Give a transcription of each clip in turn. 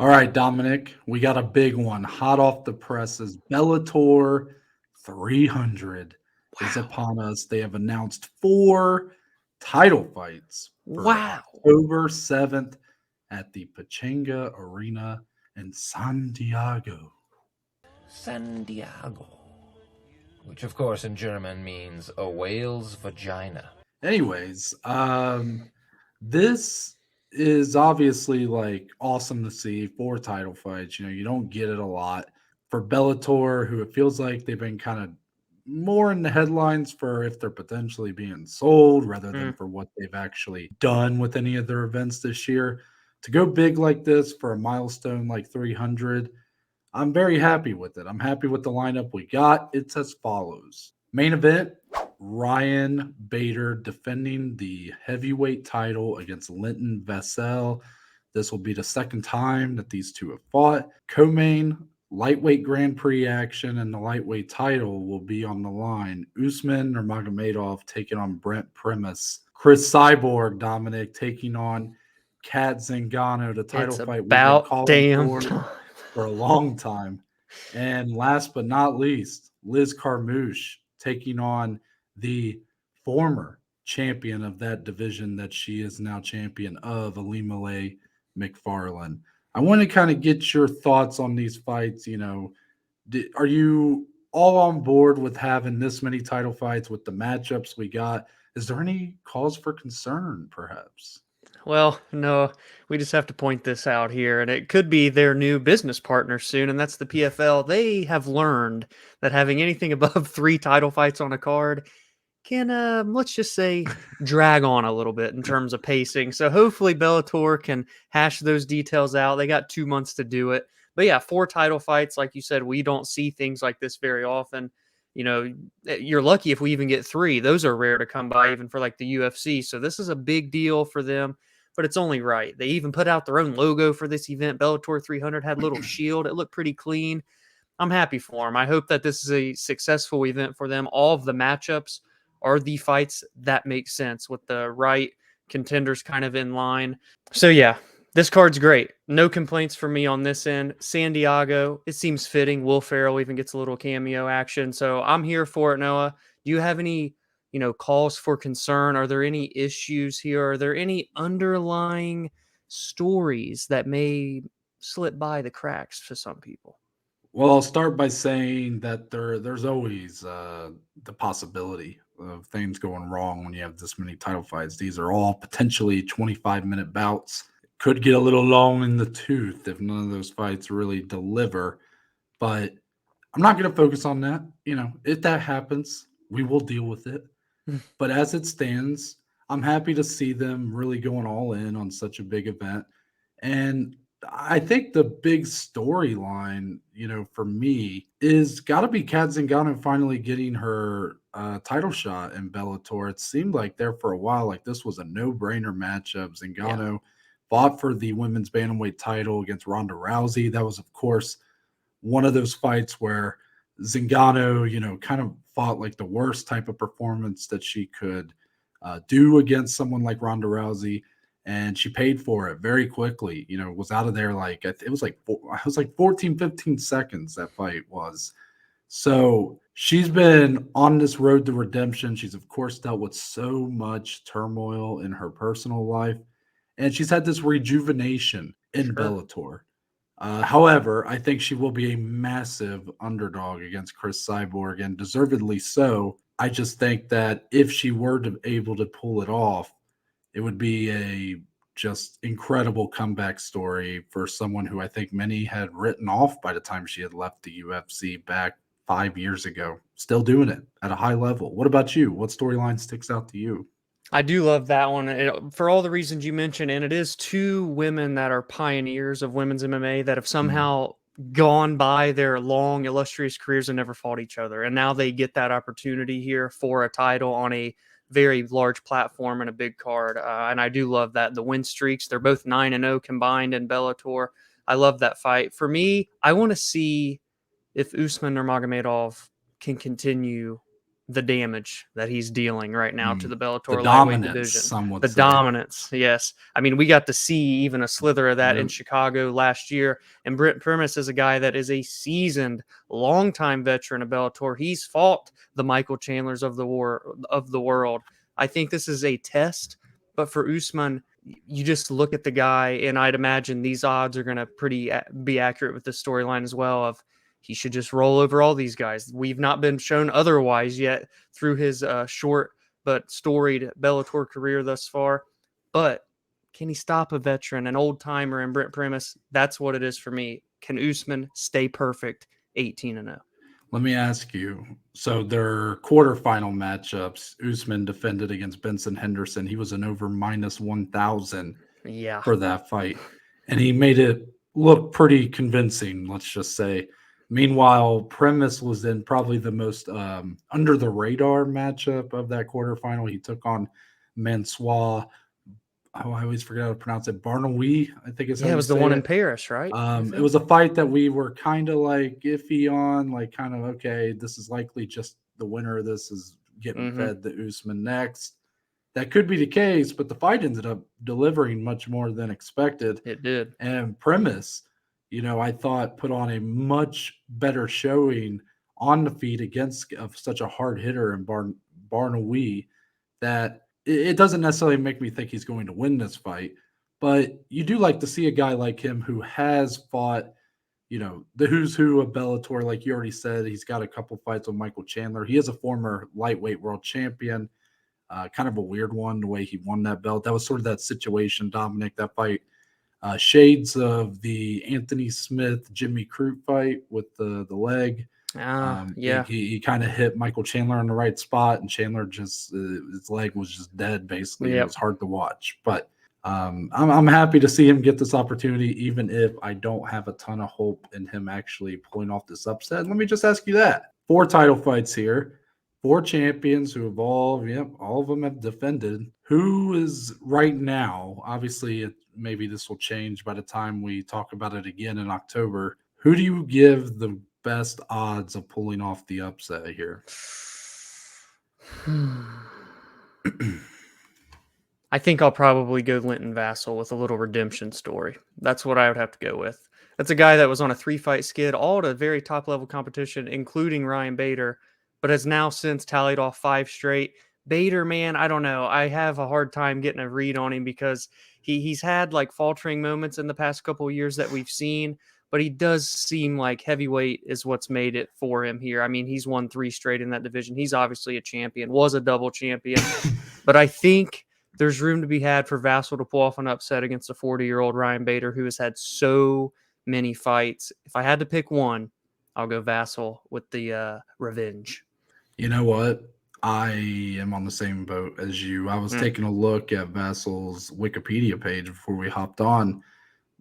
All right, Dominic, we got a big one hot off the presses. Bellator 300 is Wow. upon us. They have announced four title fights for Wow. October 7th at the Pachanga Arena in San Diego. San Diego, which of course in German means a whale's vagina. Anyways, this is obviously like awesome to see four title fights. You don't get it a lot for Bellator, who it feels like they've been kind of more in the headlines for if they're potentially being sold rather than Mm. for what they've actually done with any of their events this year. To go big like this for a milestone like 300, I'm very happy with it. I'm happy with the lineup we got. It's as follows. Main event, Ryan Bader defending the heavyweight title against Linton Vassell. This will be the second time that these two have fought. Co-main lightweight Grand Prix action and the lightweight title will be on the line. Usman Nurmagomedov taking on Brent Primus. Cris Cyborg, Dominic, taking on Kat Zingano, the title It's fight we've been about calling damn time. for a long time. And last but not least, Liz Carmouche taking on the former champion of that division that she is now champion of, Ilima-Lei Macfarlane. I want to kind of get your thoughts on these fights. Are you all on board with having this many title fights with the matchups we got? Is there any cause for concern, perhaps? Well, no, we just have to point this out here, and it could be their new business partner soon, and that's the PFL. They have learned that having anything above three title fights on a card can, let's just say, drag on a little bit in terms of pacing. So hopefully Bellator can hash those details out. They got 2 months to do it. But yeah, four title fights, like you said, we don't see things like this very often. You're lucky if we even get three. Those are rare to come by, even for like the UFC. So this is a big deal for them, but it's only right. They even put out their own logo for this event. Bellator 300 had a little shield. It looked pretty clean. I'm happy for them. I hope that this is a successful event for them. All of the matchups are the fights that make sense with the right contenders kind of in line. So yeah, this card's great. No complaints for me on this end. San Diego, it seems fitting. Will Ferrell even gets a little cameo action. So I'm here for it, Noah. Do you have any, calls for concern? Are there any issues here? Are there any underlying stories that may slip by the cracks to some people? Well, I'll start by saying that there's always the possibility of things going wrong when you have this many title fights. These are all potentially 25-minute bouts. Could get a little long in the tooth if none of those fights really deliver. But I'm not going to focus on that. If that happens, we will deal with it. But as it stands, I'm happy to see them really going all in on such a big event. And I think the big storyline, for me is got to be Kat Zingano finally getting her title shot in Bellator. It seemed like there for a while, like this was a no-brainer matchup. Yeah. Zingano fought for the women's bantamweight title against Ronda Rousey. That was, of course, one of those fights where Zingano, kind of fought like the worst type of performance that she could do against someone like Ronda Rousey, and she paid for it very quickly. Was out of there like it was like 14, 15 seconds that fight was. So she's been on this road to redemption. She's of course dealt with so much turmoil in her personal life, and she's had this rejuvenation in Sure. Bellator. However, I think she will be a massive underdog against Cris Cyborg, and deservedly so. I just think that if she were to able to pull it off, it would be a just incredible comeback story for someone who I think many had written off by the time she had left the UFC back 5 years ago. Still doing it at a high level. What about you? What storyline sticks out to you? I do love that one for all the reasons you mentioned. And it is two women that are pioneers of women's MMA that have Mm. somehow gone by their long, illustrious careers and never fought each other. And now they get that opportunity here for a title on a very large platform and a big card. And I do love that. The win streaks, they're both 9-0 combined in Bellator. I love that fight. For me, I want to see if Usman Nurmagomedov can continue the damage that he's dealing right now to the Bellator The lightweight dominance, division. some would The say. dominance, yes. I mean, we got to see even a slither of that in Yep. Chicago last year. And Brent Primus is a guy that is a seasoned, longtime veteran of Bellator. He's fought the Michael Chandlers of the world. I think this is a test, but for Usman, you just look at the guy, and I'd imagine these odds are going to be accurate with the storyline as well. Of he should just roll over all these guys. We've not been shown otherwise yet through his short but storied Bellator career thus far. But can he stop a veteran, an old timer in Brent Primus? That's what it is for me. Can Usman stay perfect 18-0? Let me ask you. So their quarterfinal matchups, Usman defended against Benson Henderson. He was an over minus 1,000 Yeah. for that fight. And he made it look pretty convincing, let's just say. Meanwhile, Primus was in probably the most under the radar matchup of that quarterfinal. He took on Mansois. Oh, I always forget how to pronounce it. Barnaoui, I think is how Yeah, it you was the say one it. in Paris, right? It was a fight that we were kind of like iffy on, like kind of, okay, this is likely just the winner of this is getting fed the Usman next. That could be the case, but the fight ended up delivering much more than expected. It did. And Primus, I thought put on a much better showing on the feet against such a hard hitter in Barnaoui that it doesn't necessarily make me think he's going to win this fight. But you do like to see a guy like him who has fought, the who's who of Bellator. Like you already said, he's got a couple fights with Michael Chandler. He is a former lightweight world champion. Kind of a weird one, the way he won that belt. That was sort of that situation, Dominic, that fight. Shades of the Anthony Smith, Jimmy Crute fight with the leg. Yeah. He kind of hit Michael Chandler on the right spot, and Chandler just his leg was just dead, basically. Yep. It was hard to watch. But I'm happy to see him get this opportunity, even if I don't have a ton of hope in him actually pulling off this upset. Let me just ask you that. 4 title fights here. 4 champions who have all of them have defended. Who is right now, obviously maybe this will change by the time we talk about it again in October. Who do you give the best odds of pulling off the upset here? I think I'll probably go Linton Vassell with a little redemption story. That's what I would have to go with. That's a guy that was on a 3-fight skid, all at a very top level competition, including Ryan Bader, but has now since tallied off 5 straight. Bader, man, I don't know. I have a hard time getting a read on him because he's had like faltering moments in the past couple of years that we've seen, but he does seem like heavyweight is what's made it for him here. I mean, he's won 3 straight in that division. He's obviously a champion, was a double champion, but I think there's room to be had for Vassell to pull off an upset against a 40-year-old Ryan Bader who has had so many fights. If I had to pick one, I'll go Vassell with the revenge. You know what? I am on the same boat as you. I was taking a look at Vassell's Wikipedia page before we hopped on.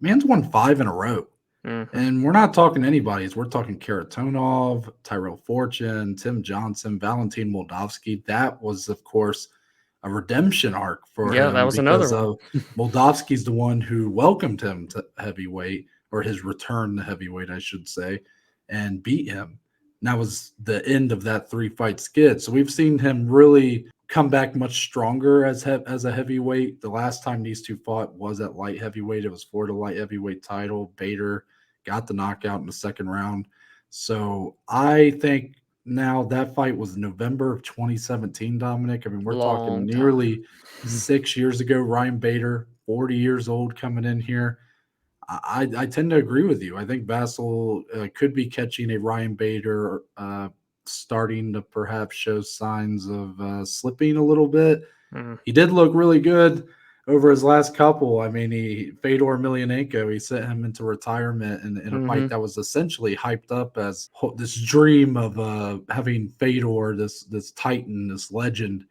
Man's won 5 in a row. And we're not talking anybody's. We're talking Karatonov, Tyrell Fortune, Tim Johnson, Valentin Moldavsky. That was, of course, a redemption arc for him. Yeah, that was another one. Moldavsky's the one who welcomed him to heavyweight, or his return to heavyweight, I should say, and beat him. And that was the end of that 3-fight skid. So we've seen him really come back much stronger as a heavyweight. The last time these two fought was at light heavyweight. It was for the light heavyweight title. Bader got the knockout in the second round. So I think now that fight was November of 2017, Dominic. I mean, we're talking nearly 6 years ago. Ryan Bader, 40 years old, coming in here. I tend to agree with you. I think Vassell could be catching a Ryan Bader starting to perhaps show signs of slipping a little bit. He did look really good over his last couple. I mean, Fedor Emelianenko, he sent him into retirement in a fight that was essentially hyped up as this dream of having Fedor, this titan, this legend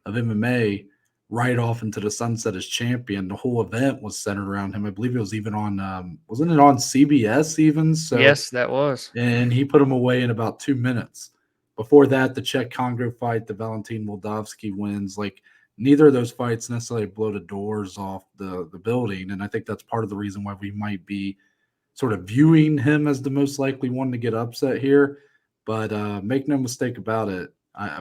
of MMA, right off into the sunset as champion. The whole event was centered around him. I believe it was even on, wasn't it on CBS even? So yes, that was. And he put him away in about 2 minutes. Before that, the Czech Congo fight, the Valentin Moldavsky wins. Like, neither of those fights necessarily blow the doors off the building. And I think that's part of the reason why we might be sort of viewing him as the most likely one to get upset here. But make no mistake about it,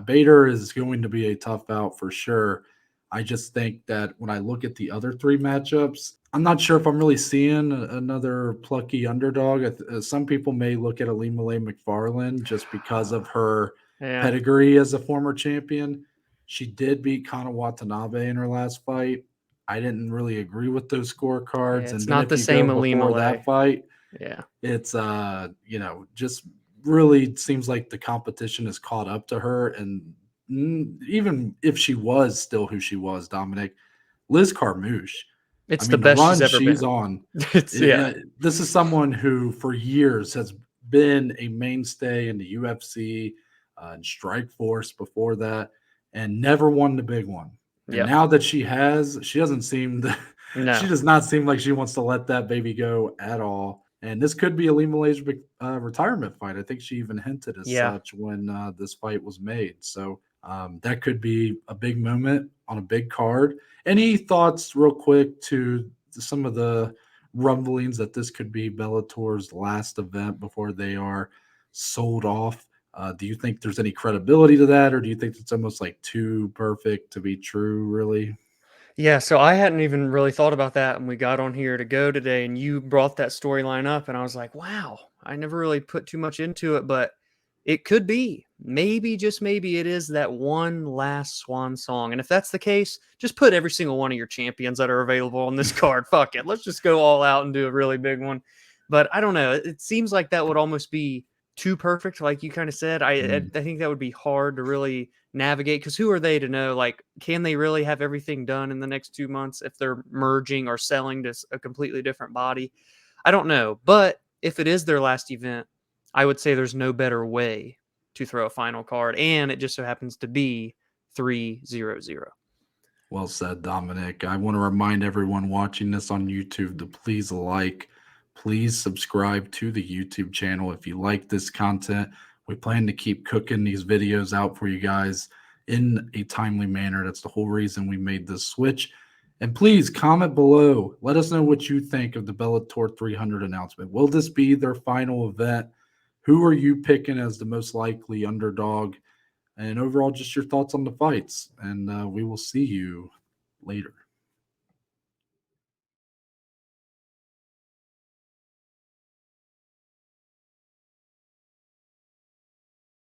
Bader is going to be a tough out for sure. I just think that when I look at the other three matchups, I'm not sure if I'm really seeing another plucky underdog. Some people may look at Ilima-Lei Macfarlane just because of her Yeah. pedigree as a former champion. She did beat Kana Watanabe in her last fight. I didn't really agree with those scorecards. Yeah, And it's then not if the you go same before that Ilima-Lei. fight, Yeah. it's just really seems like the competition has caught up to her. And even if she was still who she was, Dominic, Liz Carmouche, I It's the mean, the best she's run ever she's been. on, It's yeah. this is someone who for years has been a mainstay in the UFC and Strike Force before that, and never won the big one. And Yep. now that she doesn't seem to, she No. does not seem like she wants to let that baby go at all. And this could be Ilima-Lei's retirement fight. I think she even hinted as Yeah. such when this fight was made. So that could be a big moment on a big card. Any thoughts, real quick, to some of the rumblings that this could be Bellator's last event before they are sold off? Do you think there's any credibility to that, or do you think it's almost like too perfect to be true, really? Yeah, so I hadn't even really thought about that when we got on here to go today, and you brought that storyline up, and I was like, wow, I never really put too much into it, but it could be. Maybe, just maybe, it is that one last swan song. And if that's the case, just put every single one of your champions that are available on this card. Fuck it. Let's just go all out and do a really big one. But I don't know. It seems like that would almost be too perfect, like you kind of said. I think that would be hard to really navigate, because who are they to know, like, can they really have everything done in the next 2 months if they're merging or selling to a completely different body? I don't know. But if it is their last event, I would say there's no better way to throw a final card, and it just so happens to be 3-0-0. Well said, Dominic. I want to remind everyone watching this on YouTube to please subscribe to the YouTube channel if you like this content. We plan to keep cooking these videos out for you guys in a timely manner. That's the whole reason we made this switch. And please comment below. Let us know what you think of the Bellator 300 announcement. Will this be their final event? Who are you picking as the most likely underdog? And overall, just your thoughts on the fights. And we will see you later.